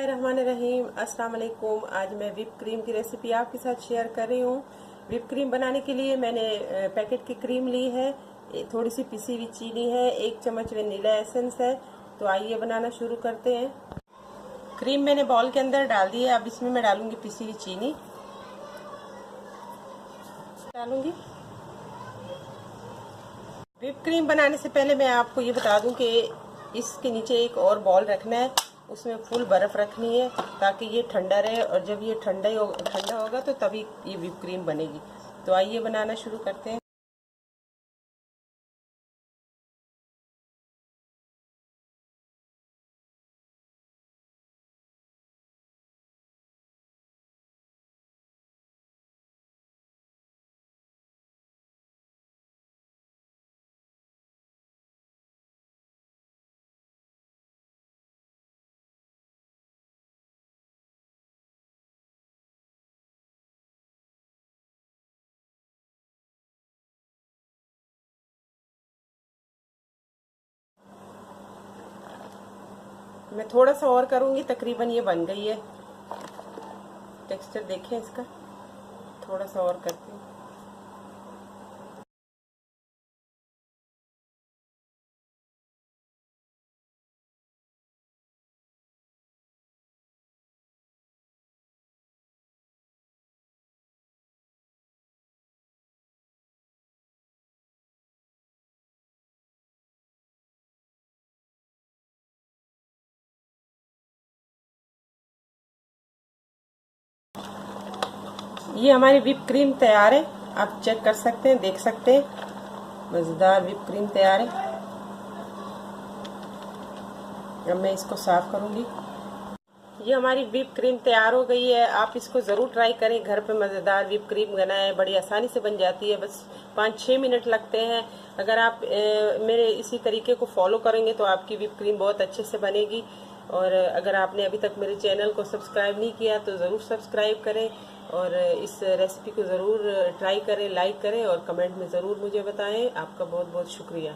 बिस्मिल्लाहिर्रहमानिर्रहीम। अस्सलाम वालेकुम। आज मैं व्हिप क्रीम की रेसिपी आपके साथ शेयर कर रही हूँ। व्हिप क्रीम बनाने के लिए मैंने पैकेट की क्रीम ली है, थोड़ी सी पिसी हुई चीनी है, 1 चम्मच वनीला एसेंस है। तो आइए बनाना शुरू करते हैं। क्रीम मैंने बाउल के अंदर डाल दी है। अब इसमें मैं डालूंगी पिसी हुई चीनी डालूंगी। व्हिप क्रीम बनाने से पहले मैं आपको ये बता दूं कि इसके नीचे एक और बॉल रखना है, उसमें फुल बर्फ़ रखनी है ताकि ये ठंडा रहे, और जब ये ठंडा होगा तो तभी ये व्हिप क्रीम बनेगी। तो आइए बनाना शुरू करते हैं। मैं थोड़ा सा और करूँगी, तकरीबन ये बन गई है। टेक्सचर देखें इसका, थोड़ा सा और करती हूँ। ये हमारी व्हिप क्रीम तैयार है, आप चेक कर सकते हैं, देख सकते हैं। मज़ेदार व्हिप क्रीम तैयार है। अब मैं इसको साफ करूंगी। ये हमारी व्हिप क्रीम तैयार हो गई है। आप इसको ज़रूर ट्राई करें, घर पे मज़ेदार व्हिप क्रीम बनाएं। बड़ी आसानी से बन जाती है, बस 5-6 मिनट लगते हैं। अगर आप मेरे इसी तरीके को फॉलो करेंगे तो आपकी व्हिप क्रीम बहुत अच्छे से बनेगी। और अगर आपने अभी तक मेरे चैनल को सब्सक्राइब नहीं किया तो ज़रूर सब्सक्राइब करें, और इस रेसिपी को ज़रूर ट्राई करें, लाइक करें और कमेंट में ज़रूर मुझे बताएं। आपका बहुत बहुत शुक्रिया।